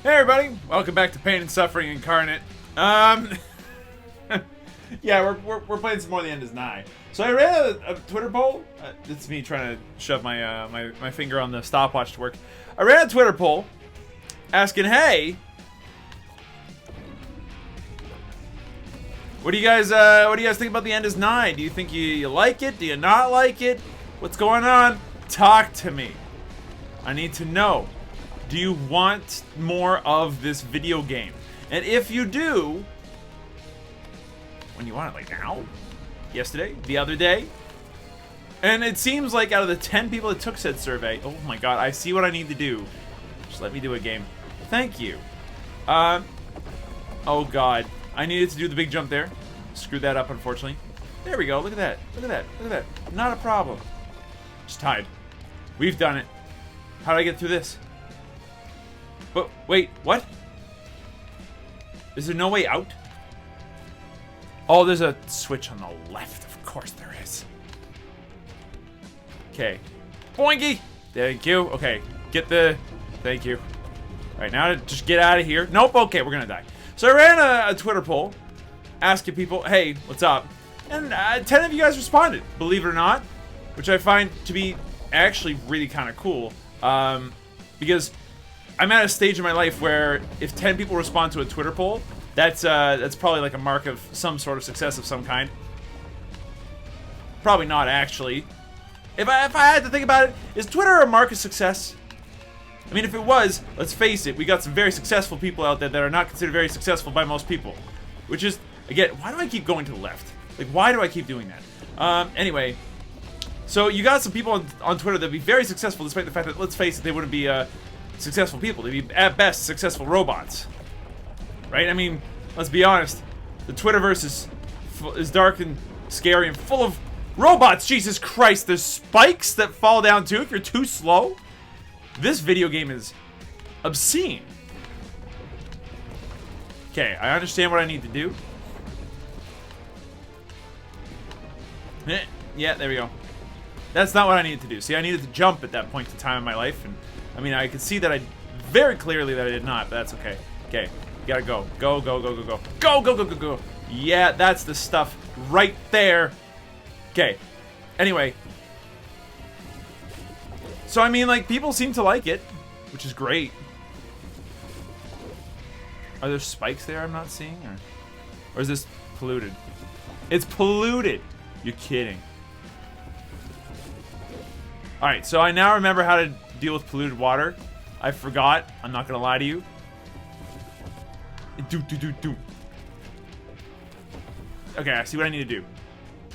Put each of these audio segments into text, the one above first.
Hey everybody, welcome back to Pain and Suffering Incarnate. Yeah, we're playing some more The End is Nigh. So I ran a Twitter poll. It's me trying to shove my my finger on the stopwatch to work. I ran a Twitter poll asking, hey, what do you guys think about The End is Nigh? Do you think you like it? Do you not like it? What's going on? Talk to me. I need to know. Do you want more of this video game? And if you do, when you want it, like now? Yesterday? The other day? And it seems like out of the 10 people that took said survey, oh my god, I see what I need to do. Just let me do a game. Thank you. Oh god. I needed to do the big jump there. Screwed that up, unfortunately. There we go. Look at that. Look at that. Look at that. Not a problem. Just tied. We've done it. How do I get through this? But wait, what? Is there no way out? Oh, there's a switch on the left. Of course there is. Okay. Boinky! Thank you. Okay. Get the... Thank you. Alright, now to just get out of here. Nope, okay, we're gonna die. So I ran a Twitter poll asking people, hey, what's up? And 10 of you guys responded, believe it or not. Which I find to be actually really kind of cool. Because I'm at a stage in my life where if 10 people respond to a Twitter poll, that's probably like a mark of some sort of success of some kind. Probably not, actually. If I had to think about it, is Twitter a mark of success? I mean, if it was, let's face it, we got some very successful people out there that are not considered very successful by most people. Which is, again, why do I keep going to the left? Like, why do I keep doing that? Anyway, so you got some people on Twitter that'd be very successful despite the fact that, let's face it, they wouldn't be successful people. They'd be, at best, successful robots. Right? I mean, let's be honest. The Twitterverse is dark and scary and full of robots. Jesus Christ, there's spikes that fall down too if you're too slow. This video game is obscene. Okay, I understand what I need to do. Yeah, there we go. That's not what I needed to do. See, I needed to jump at that point in time in my life, and I mean, I could see that I very clearly that I did not, but that's okay. Okay, gotta go. Go, go, go, go, go. Go, go, go, go, go. Yeah, that's the stuff right there. Okay. Anyway. So, I mean, like, people seem to like it, which is great. Are there spikes there I'm not seeing? Or is this polluted? It's polluted! You're kidding. Alright, so I now remember how to deal with polluted water. I forgot. I'm not gonna lie to you. Okay, I see what I need to do.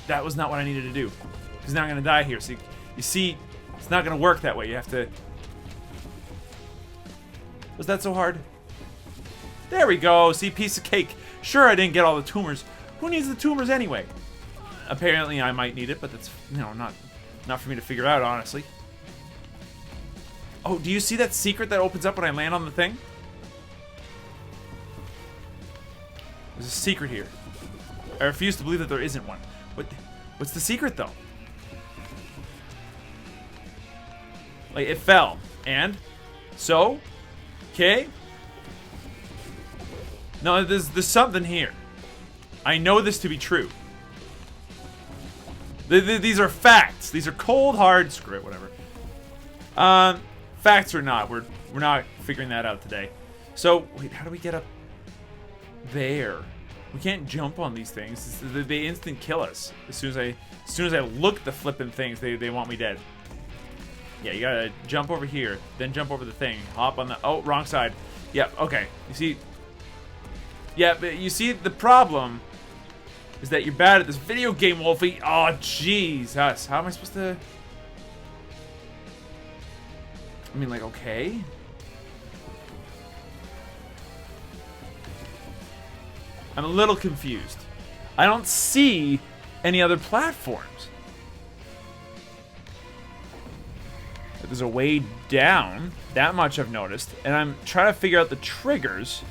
That was not what I needed to do. Because now I'm gonna die here. So you see, it's not gonna work that way. You have to... Was that so hard? There we go. See, piece of cake. Sure, I didn't get all the tumors. Who needs the tumors anyway? Apparently, I might need it, but that's, you know, not for me to figure out, honestly. Oh, do you see that secret that opens up when I land on the thing? There's a secret here. I refuse to believe that there isn't one. What's the secret, though? Like, it fell. And? So? Okay? No, there's something here. I know this to be true. These are facts. These are cold, hard... Screw it, whatever. Facts or not, we're not figuring that out today. So, wait, how do we get up there? We can't jump on these things. They instant kill us. As soon as I look at the flipping things, they want me dead. Yeah, you gotta jump over here, then jump over the thing. Hop on the... Oh, wrong side. Yeah, okay. You see... Yeah, but you see, the problem is that you're bad at this video game, Wolfie. Oh, jeez. How am I supposed to... I mean, like, okay. I'm a little confused. I don't see any other platforms. There's a way down. That much I've noticed. And I'm trying to figure out the triggers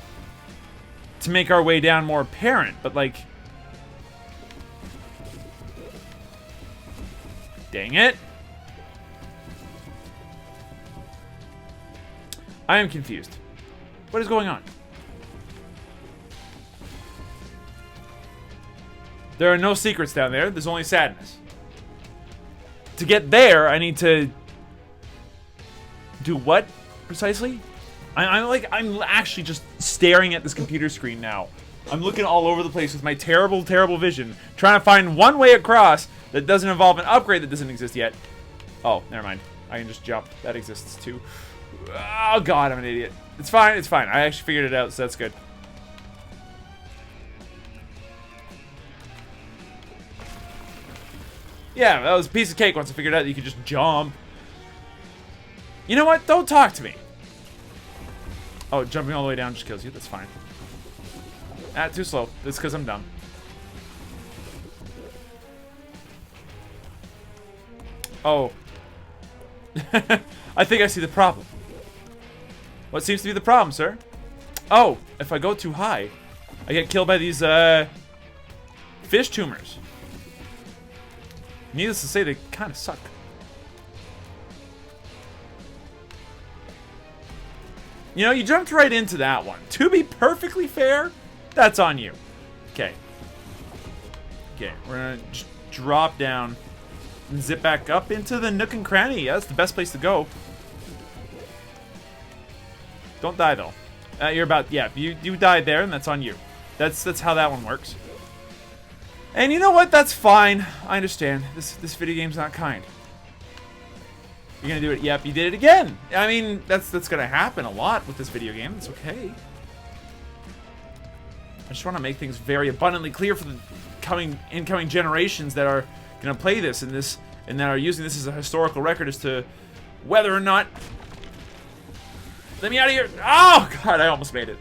to make our way down more apparent. But, like... Dang it. I am confused. What is going on? There are no secrets down there. There's only sadness. To get there, I need to do what precisely? I'm actually just staring at this computer screen now. I'm looking all over the place with my terrible, terrible vision, trying to find one way across that doesn't involve an upgrade that doesn't exist yet. Oh, never mind. I can just jump. That exists too. Oh god, I'm an idiot. It's fine, it's fine. I actually figured it out, so that's good. Yeah, that was a piece of cake once I figured out that you could just jump. You know what? Don't talk to me. Oh, jumping all the way down just kills you. That's fine. Ah, too slow. That's because I'm dumb. Oh. I think I see the problem. What seems to be the problem, sir? Oh, if I go too high, I get killed by these, fish tumors. Needless to say, they kind of suck. You know, you jumped right into that one. To be perfectly fair, that's on you. Okay. Okay, we're gonna just drop down and zip back up into the nook and cranny. Yeah, that's the best place to go. Don't die, though. You're about, yeah, you died there, and that's on you. That's how that one works. And you know what? That's fine. I understand. This video game's not kind. You're gonna do it. Yep, you did it again. I mean, that's gonna happen a lot with this video game. It's okay. I just want to make things very abundantly clear for the incoming generations that are gonna play this and that are using this as a historical record as to whether or not. Let me out of here! Oh god, I almost made it.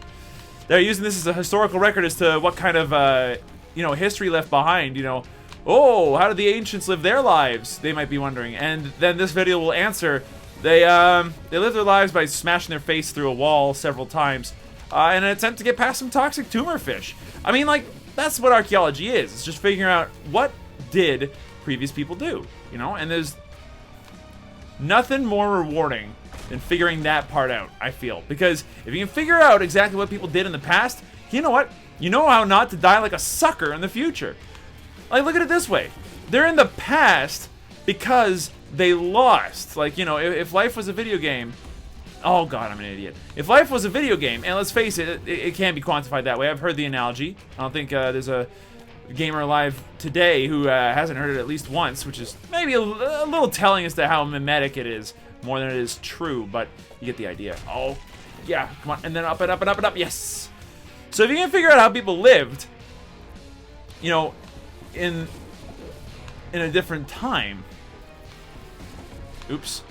They're using this as a historical record as to what kind of you know, history left behind, you know. Oh, how did the ancients live their lives? They might be wondering. And then this video will answer. They lived their lives by smashing their face through a wall several times in an attempt to get past some toxic tumor fish. I mean, like, that's what archaeology is. It's just figuring out what did previous people do, you know? And there's nothing more rewarding than figuring that part out, I feel. Because if you can figure out exactly what people did in the past, you know what? You know how not to die like a sucker in the future. Like, look at it this way. They're in the past because they lost. Like, you know, if life was a video game... Oh, God, I'm an idiot. If life was a video game, and let's face it, it can't be quantified that way. I've heard the analogy. I don't think there's a gamer alive today who hasn't heard it at least once, which is maybe a little telling as to how mimetic it is, more than it is true, but you get the idea. Oh, yeah, come on. And then up and up and up and up. Yes! So if you can figure out how people lived, you know, in a different time, oops,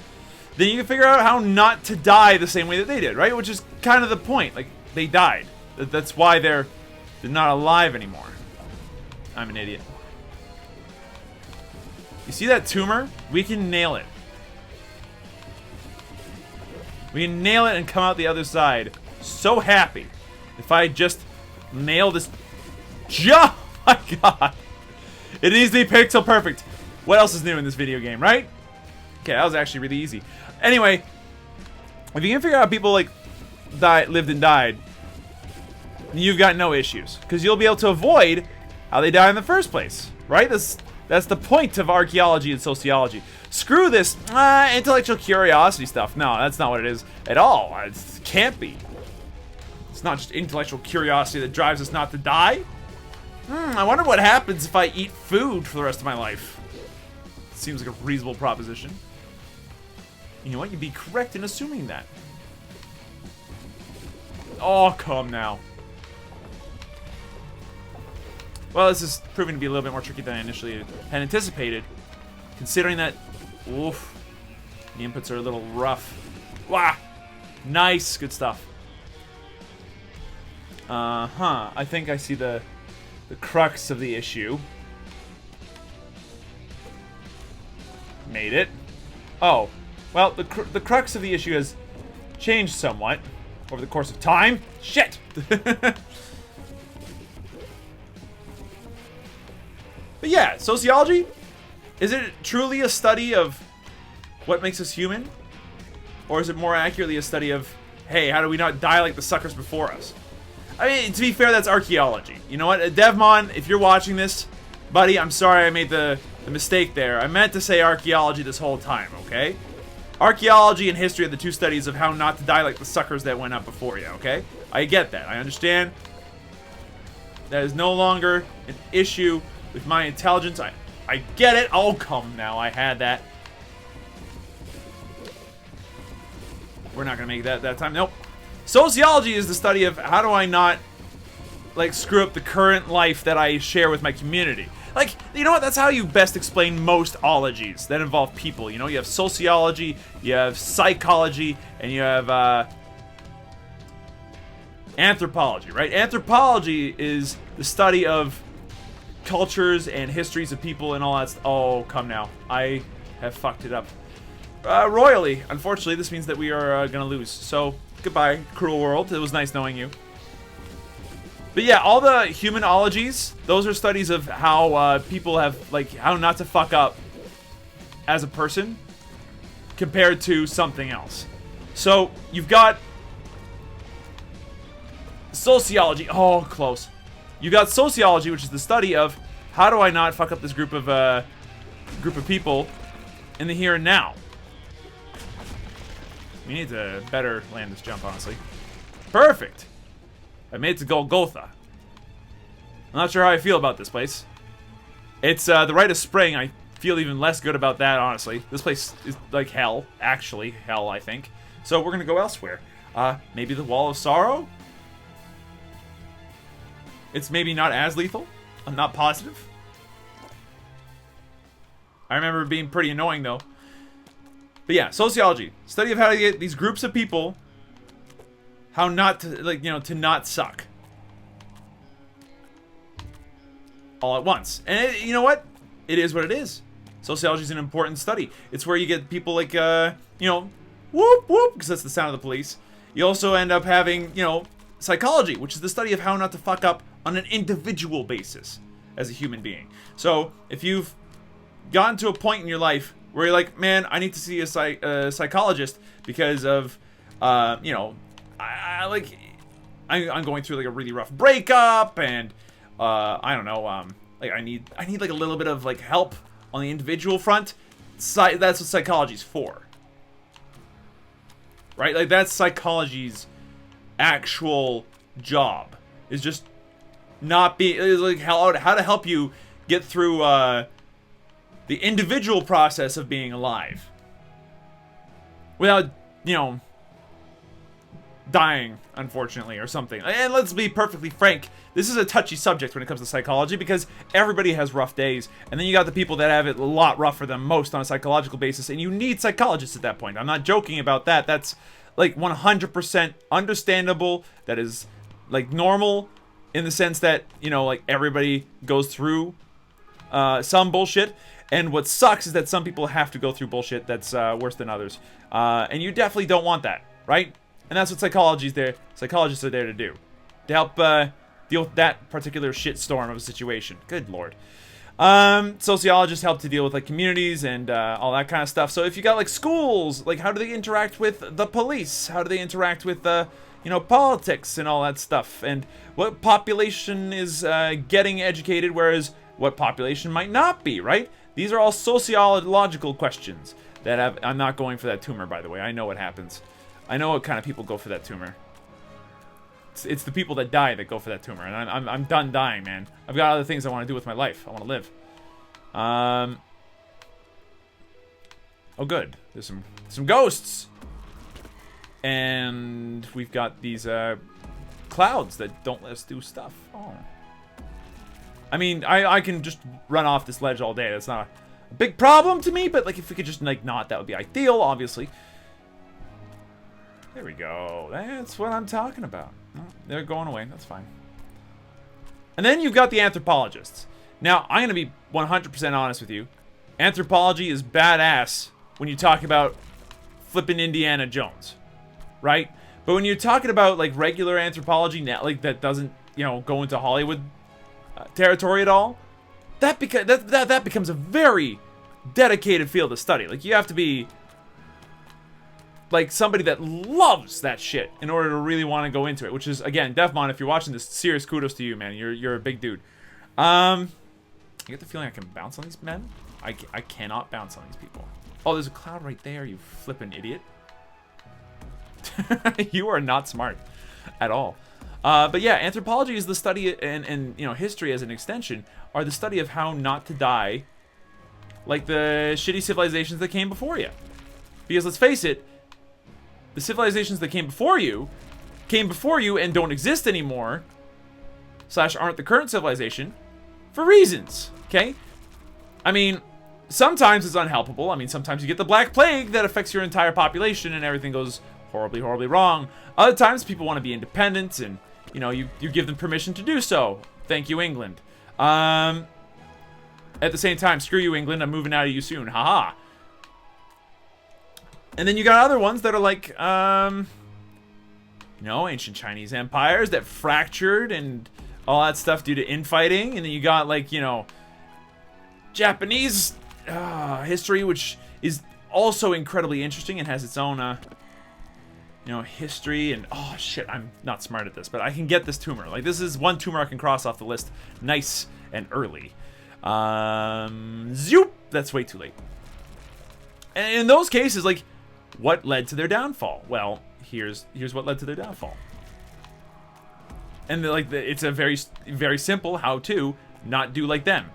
then you can figure out how not to die the same way that they did, right? Which is kind of the point. Like, they died. That's why they're not alive anymore. I'm an idiot. You see that tumor? We can nail it. We can nail it and come out the other side. So happy. If I just nail this... Oh my god. It needs to be pixel perfect. What else is new in this video game, right? Okay, that was actually really easy. Anyway, if you can figure out how people, like, lived and died, you've got no issues. Because you'll be able to avoid how they die in the first place, right? That's the point of archaeology and sociology. Screw this intellectual curiosity stuff. No, that's not what it is at all. It can't be. It's not just intellectual curiosity that drives us not to die. I wonder what happens if I eat food for the rest of my life. Seems like a reasonable proposition. You know what? You'd be correct in assuming that. Oh, come now. Well, this is proving to be a little bit more tricky than I initially had anticipated. Considering that, oof, the inputs are a little rough. Wow, nice, good stuff. I think I see the crux of the issue. Made it. Oh, well, the crux of the issue has changed somewhat over the course of time. Shit! But yeah, sociology? Is it truly a study of what makes us human? Or is it more accurately a study of, hey, how do we not die like the suckers before us? I mean, to be fair, that's archaeology. You know what? Devmon, if you're watching this, buddy, I'm sorry I made the mistake there. I meant to say archaeology this whole time, okay? Archaeology and history are the two studies of how not to die like the suckers that went up before you, okay? I get that. I understand. That is no longer an issue with my intelligence. I get it. Oh, come now. I had that. We're not going to make that time. Nope. Sociology is the study of how do I not, like, screw up the current life that I share with my community. Like, you know what? That's how you best explain most ologies that involve people. You know, you have sociology, you have psychology, and you have anthropology, right? Anthropology is the study of cultures and histories of people and all that stuff. Oh, come now. I have fucked it up. Royally. Unfortunately, this means that we are gonna lose. So, goodbye, cruel world. It was nice knowing you. But yeah, all the humanologies, those are studies of how people have, like, how not to fuck up as a person compared to something else. So, you've got sociology. Oh, close. You got sociology, which is the study of how do I not fuck up this group of people in the here and now. We need to better land this jump, honestly. Perfect. I made it to Golgotha. I'm not sure how I feel about this place. It's the Rite of Spring. I feel even less good about that, honestly. This place is like hell. Actually, hell, I think. So we're gonna go elsewhere. Maybe the Wall of Sorrow? It's maybe not as lethal. I'm not positive. I remember it being pretty annoying, though. But yeah, sociology. Study of how to get these groups of people, how not to, like, you know, to not suck. All at once. And you know what? It is what it is. Sociology is an important study. It's where you get people like, you know, whoop, whoop, because that's the sound of the police. You also end up having, you know, psychology, which is the study of how not to fuck up on an individual basis as a human being. So, if you've gotten to a point in your life where you're like, man, I need to see a psychologist because of, you know, I'm going through like a really rough breakup, and I don't know, like I need like a little bit of like help on the individual front. That's what psychology's for, right? Like that's psychology's actual job, is just not be like how to help you get through the individual process of being alive without, you know, dying, unfortunately, or something. And let's be perfectly frank, this is a touchy subject when it comes to psychology because everybody has rough days, and then you got the people that have it a lot rougher than most on a psychological basis, and you need psychologists at that point. I'm not joking about that. That's like 100% understandable. That is like normal in the sense that, you know, like everybody goes through some bullshit. And what sucks is that some people have to go through bullshit that's worse than others. And you definitely don't want that, right? And that's what psychologists are there to do. To help deal with that particular shitstorm of a situation. Good lord. Sociologists help to deal with like communities and all that kind of stuff. So if you got like schools, like how do they interact with the police? How do they interact with you know, politics and all that stuff? And what population is getting educated, whereas what population might not be, right? These are all sociological questions that I'm not going for that tumor, by the way. I know what happens. I know what kind of people go for that tumor. It's the people that die that go for that tumor, and I'm done dying, man. I've got other things I want to do with my life. I want to live. Oh, good. There's some ghosts, and we've got these clouds that don't let us do stuff. Oh. I mean, I can just run off this ledge all day. That's not a big problem to me, but like if we could just like not, that would be ideal, obviously. There we go. That's what I'm talking about. Oh, they're going away. That's fine. And then you've got the anthropologists. Now, I'm going to be 100% honest with you. Anthropology is badass when you talk about flipping Indiana Jones, right? But when you're talking about like regular anthropology, like that doesn't, you know, go into Hollywood territory at all, that becomes a very dedicated field of study. Like you have to be like somebody that loves that shit in order to really want to go into it. Which is, again, Devmon, if you're watching this, serious kudos to you, man. You're a big dude. I get the feeling I can bounce on these men. I cannot bounce on these people. Oh, there's a cloud right there, you flippin' idiot. You are not smart at all. But yeah, anthropology is the study, and you know, history as an extension are the study of how not to die like the shitty civilizations that came before you. Because let's face it, the civilizations that came before you and don't exist anymore, / aren't the current civilization, for reasons, okay? I mean, sometimes it's unhelpable. I mean, sometimes you get the Black Plague that affects your entire population and everything goes horribly, horribly wrong. Other times people want to be independent and, you know, you give them permission to do so. Thank you, England. At the same time, screw you, England, I'm moving out of you soon. Haha. And then you got other ones that are like, you know, ancient Chinese empires that fractured and all that stuff due to infighting. And then you got, like, you know, Japanese history, which is also incredibly interesting and has its own, you know, history. And, oh, shit, I'm not smart at this, but I can get this tumor. Like, this is one tumor I can cross off the list nice and early. Zoop! That's way too late. And in those cases, like, what led to their downfall? Well, here's what led to their downfall. And like it's a very, very simple how to not do like them.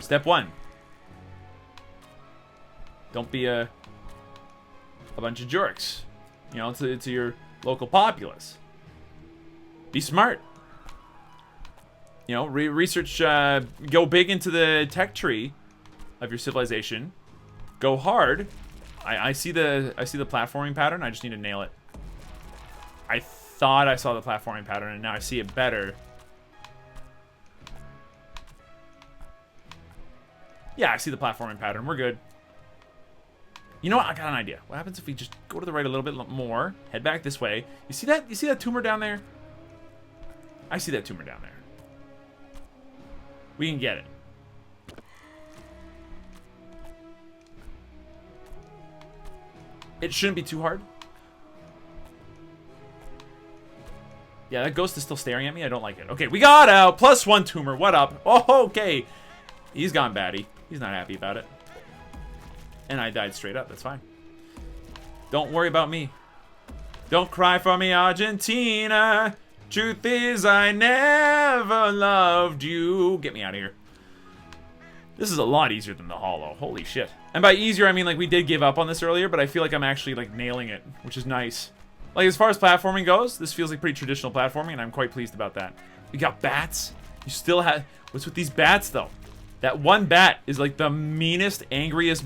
Step 1. Don't be a bunch of jerks, you know, to your local populace. Be smart. You know, research, go big into the tech tree of your civilization. Go hard. I see the platforming pattern. I just need to nail it. I thought I saw the platforming pattern, and now I see it better. Yeah, I see the platforming pattern. We're good. You know what? I got an idea. What happens if we just go to the right a little bit more, head back this way? You see that? You see that tumor down there? I see that tumor down there. We can get it. It shouldn't be too hard. Yeah, that ghost is still staring at me. I don't like it. Okay, we got out. +1 tumor. What up? Oh, okay. He's gone batty. He's not happy about it. And I died straight up. That's fine. Don't worry about me. Don't cry for me, Argentina. Truth is, I never loved you. Get me out of here. This is a lot easier than the Hollow. Holy shit. And by easier, I mean, like, we did give up on this earlier, but I feel like I'm actually, like, nailing it, which is nice. Like, as far as platforming goes, this feels like pretty traditional platforming, and I'm quite pleased about that. We got bats. You still have... What's with these bats, though? That one bat is, like, the meanest, angriest,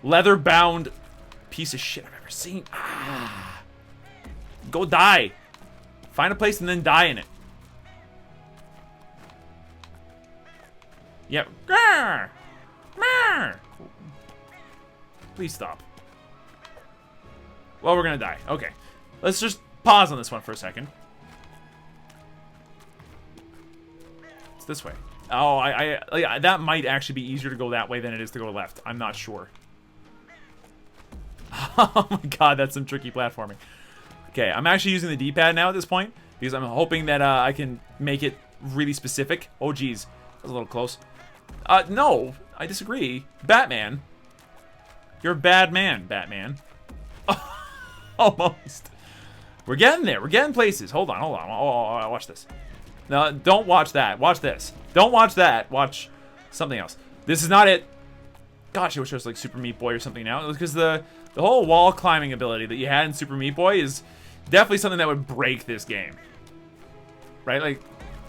leather-bound piece of shit I've ever seen. Ah. Go die. Find a place and then die in it. Yep. Grr! Grr! Please stop. Well, we're gonna die. Okay. Let's just pause on this one for a second. It's this way. Oh, that might actually be easier to go that way than it is to go left. I'm not sure. Oh my god, that's some tricky platforming. Okay, I'm actually using the D-pad now at this point because I'm hoping that I can make it really specific. Oh, geez. That was a little close. No, I disagree. Batman. You're a bad man, Batman. Almost. We're getting there. We're getting places. Hold on, hold on. Oh, watch this. No, don't watch that. Watch this. Don't watch that. Watch something else. This is not it. Gosh, I wish I was like Super Meat Boy or something now. Because the whole wall climbing ability that you had in Super Meat Boy is definitely something that would break this game. Right? Like,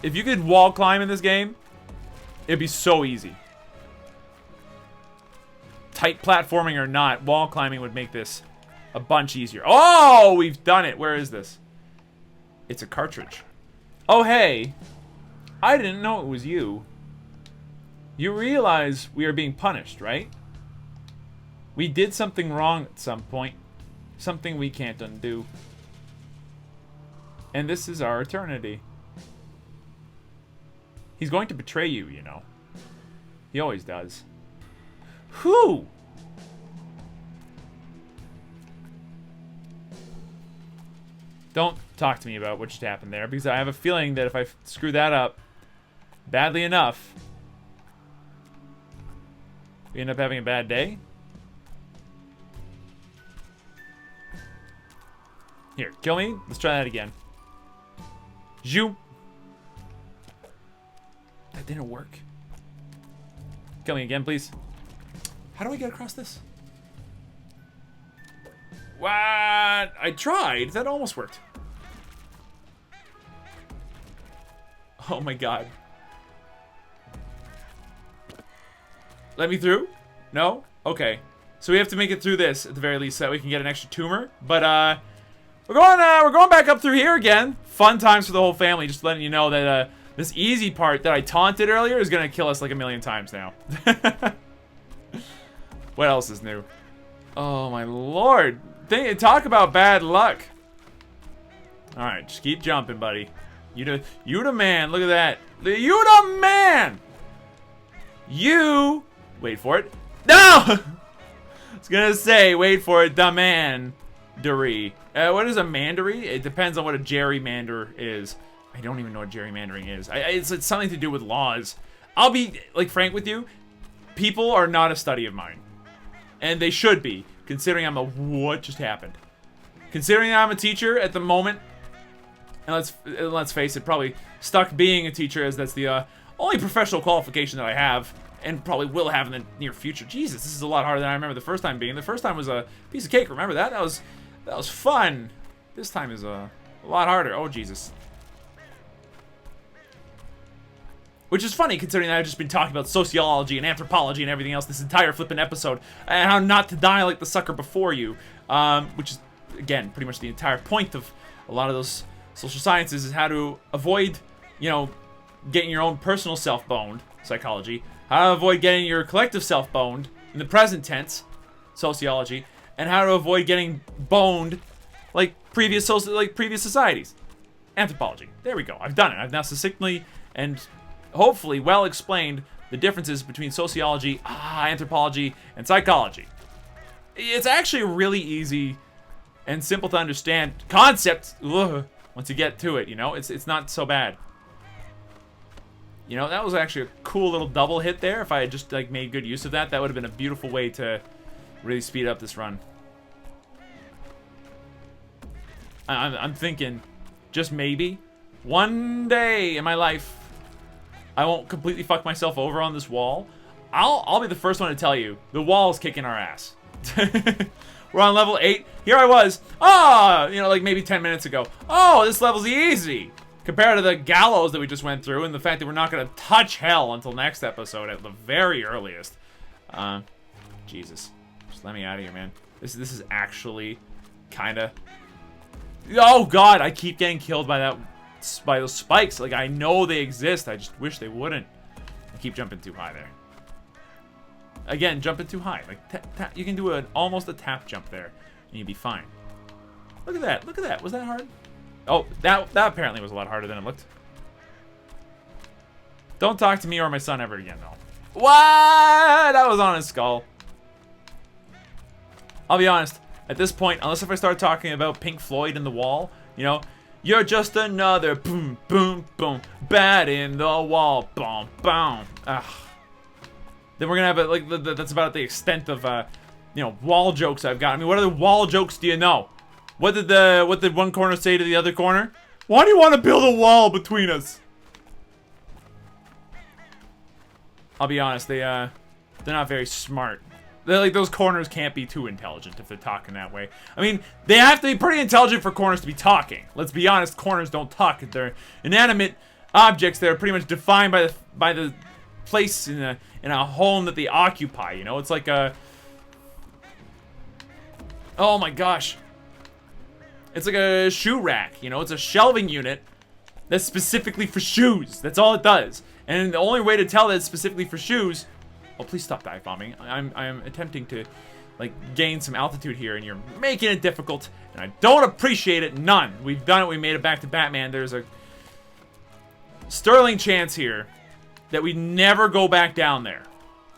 if you could wall climb in this game, it'd be so easy. Tight platforming or not, wall climbing would make this a bunch easier. Oh, we've done it. Where is this? It's a cartridge. Oh, hey. I didn't know it was you. You realize we are being punished, right? We did something wrong at some point. Something we can't undo. And this is our eternity. He's going to betray you, you know. He always does. Who? Don't talk to me about what just happened there, because I have a feeling that if I screw that up badly enough, we end up having a bad day. Here, kill me. Let's try that again. Zoop. That didn't work. Kill me again, please. How do I get across this? What? I tried. That almost worked. Oh my god. Let me through? No? Okay. So we have to make it through this at the very least so that we can get an extra tumor. But we're going back up through here again. Fun times for the whole family. Just letting you know that this easy part that I taunted earlier is gonna kill us like a million times now. What else is new? Oh my lord. Talk about bad luck. Alright, just keep jumping, buddy. You the man. Look at that. You the man! You... Wait for it. No! I was gonna say, wait for it, the man-dery. What is a mandery? It depends on what a gerrymander is. I don't even know what gerrymandering is. It's something to do with laws. I'll be, like, frank with you. People are not a study of mine. And they should be, considering what just happened. Considering that I'm a teacher at the moment, and let's face it, probably stuck being a teacher, as that's the only professional qualification that I have, and probably will have in the near future. Jesus, this is a lot harder than I remember the first time being. The first time was a piece of cake. Remember that? That was fun. This time is a lot harder. Oh Jesus. Which is funny, considering that I've just been talking about sociology and anthropology and everything else this entire flipping episode, and how not to die like the sucker before you. Which is, again, pretty much the entire point of a lot of those social sciences, is how to avoid, you know, getting your own personal self boned, psychology, how to avoid getting your collective self boned, in the present tense, sociology, and how to avoid getting boned like previous societies, anthropology. There we go. I've done it. I've now succinctly and hopefully well explained the differences between sociology, anthropology, and psychology. It's actually a really easy and simple to understand concept once you get to it, you know? It's not so bad. You know, that was actually a cool little double hit there. If I had just, like, made good use of that, that would have been a beautiful way to really speed up this run. I'm thinking, just maybe, one day in my life, I won't completely fuck myself over on this wall. I'll be the first one to tell you, the wall's kicking our ass. We're on level 8. Here I was, you know, like maybe 10 minutes ago. Oh, this level's easy. Compared to the gallows that we just went through, and the fact that we're not going to touch hell until next episode at the very earliest. Jesus. Just let me out of here, man. This is actually kind of... Oh, God, I keep getting killed by those spikes. Like, I know they exist. I just wish they wouldn't. I keep jumping too high there. Again, jumping too high. Like, you can do almost a tap jump there, and you'd be fine. Look at that. Look at that. Was that hard? Oh, that apparently was a lot harder than it looked. Don't talk to me or my son ever again, though. What? That was on his skull. I'll be honest. At this point, unless if I start talking about Pink Floyd and the Wall, you know, you're just another boom, boom, boom, bat in the wall, boom, boom. Ugh. Then we're gonna have that's about the extent of you know, wall jokes I've got. I mean, what other wall jokes do you know? What did one corner say to the other corner? Why do you want to build a wall between us? I'll be honest, they're not very smart. They're like, those corners can't be too intelligent if they're talking that way. I mean, they have to be pretty intelligent for corners to be talking. Let's be honest, corners don't talk. They're inanimate objects that are pretty much defined by the place in a home that they occupy, you know? It's like a... Oh my gosh. It's like a shoe rack, you know? It's a shelving unit that's specifically for shoes. That's all it does. And the only way to tell that it's specifically for shoes... Oh, please stop dive bombing. I'm attempting to, like, gain some altitude here, and you're making it difficult, and I don't appreciate it none. We've done it. We made it back to Batman. There's a sterling chance here that we never go back down there.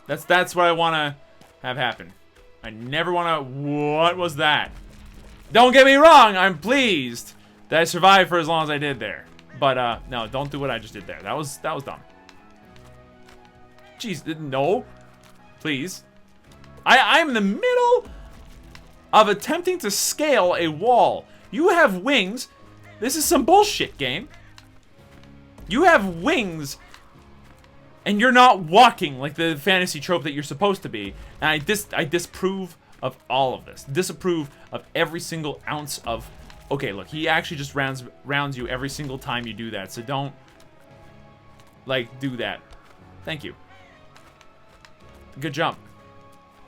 That's what I want to have happen. I never want to... What was that? Don't get me wrong. I'm pleased that I survived for as long as I did there. But, no, don't do what I just did there. That was dumb. Jeez, no. Please. I'm in the middle of attempting to scale a wall. You have wings. This is some bullshit, game. You have wings, and you're not walking like the fantasy trope that you're supposed to be. And I disapprove of all of this. Disapprove of every single ounce of... Okay, look, he actually just rounds you every single time you do that. So don't, like, do that. Thank you. Good jump.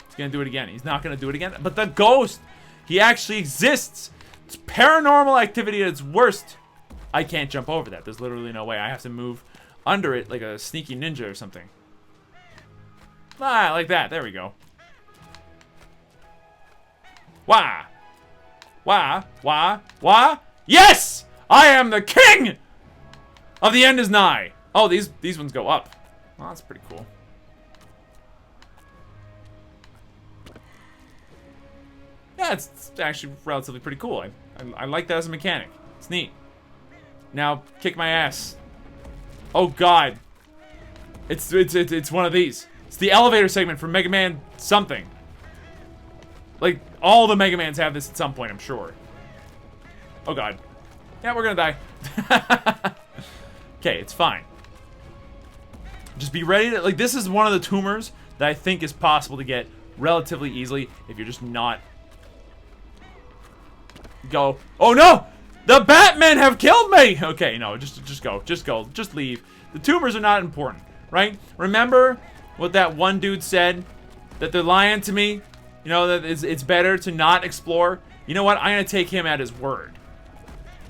He's gonna do it again. He's not gonna do it again. But the ghost, he actually exists. It's paranormal activity at its worst. I can't jump over that. There's literally no way. I have to move under it like a sneaky ninja or something. Ah, like that. There we go. Wah! Wah! Wah! Wah! Yes! I am the king of the end is nigh. Oh, these ones go up. Well, that's pretty cool. Yeah, it's actually relatively pretty cool. I like that as a mechanic. It's neat. Now, kick my ass. Oh God. It's one of these. It's the elevator segment from Mega Man something. Like, all the Mega Mans have this at some point, I'm sure. Oh God. Yeah, we're gonna die. Okay, it's fine. Just be ready to, like, this is one of the tumors that I think is possible to get relatively easily if you're just not... Go. Oh no! The Batmen have killed me! Okay, no, just go. Just go. Just leave. The tumors are not important, right? Remember what that one dude said? That they're lying to me? You know, that it's better to not explore? You know what? I'm gonna take him at his word.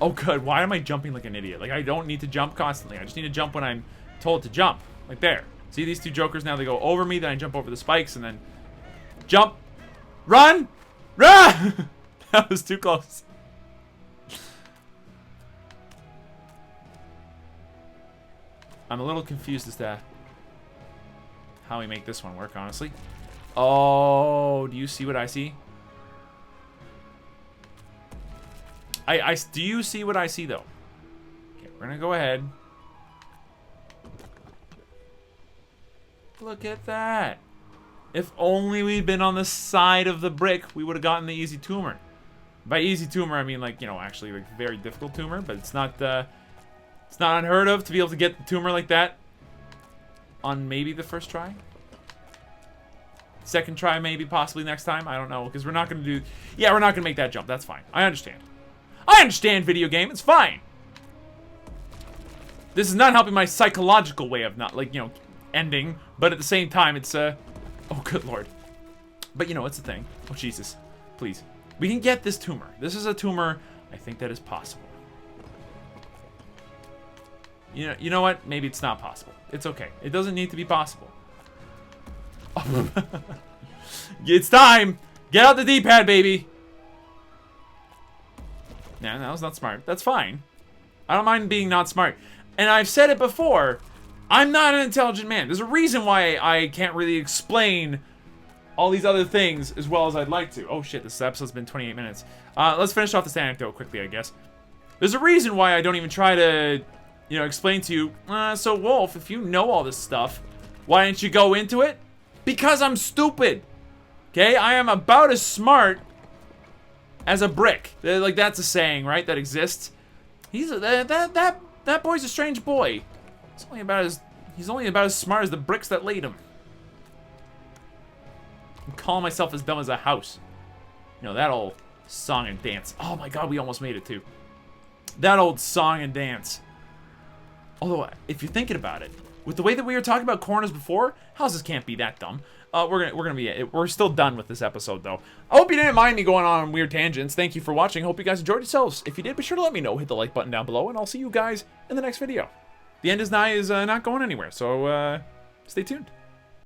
Oh good, why am I jumping like an idiot? Like, I don't need to jump constantly. I just need to jump when I'm told to jump. Like there. See these two jokers now? They go over me, then I jump over the spikes, and then... Jump! Run! Run! That was too close. I'm a little confused as to how we make this one work, honestly. Oh, do you see what I see? Do you see what I see, though? Okay, we're gonna go ahead. Look at that. If only we'd been on the side of the brick, we would have gotten the easy tumor. By easy tumor, I mean, like, you know, actually, like, very difficult tumor, but it's not unheard of to be able to get the tumor like that on maybe the first try. Second try, maybe, possibly next time. I don't know, because we're not going to do... Yeah, we're not going to make that jump. That's fine. I understand. I understand, video game. It's fine. This is not helping my psychological way of not, like, you know, ending. But at the same time, it's, Oh, good lord. But, you know, it's a thing. Oh, Jesus. Please. We can get this tumor. This is a tumor I think that is possible. You know what? Maybe it's not possible. It's okay. It doesn't need to be possible. Oh. It's time! Get out the D-pad, baby! Nah, that was not smart. That's fine. I don't mind being not smart. And I've said it before, I'm not an intelligent man. There's a reason why I can't really explain all these other things as well as I'd like to. Oh shit, this episode's been 28 minutes. Let's finish off this anecdote quickly, I guess. There's a reason why I don't even try to... You know, explain to you, so Wolf, if you know all this stuff, why didn't you go into it? Because I'm stupid. Okay, I am about as smart as a brick. Like, that's a saying, right? That exists. That boy's a strange boy. He's only about as smart as the bricks that laid him. I'm calling myself as dumb as a house. You know, that old song and dance. Oh my god, we almost made it too. That old song and dance. Although, if you're thinking about it, with the way that we were talking about corners before, houses can't be that dumb. We're still done with this episode, though. I hope you didn't mind me going on weird tangents. Thank you for watching. Hope you guys enjoyed yourselves. If you did, be sure to let me know. Hit the like button down below, and I'll see you guys in the next video. The end is nigh is not going anywhere, so stay tuned.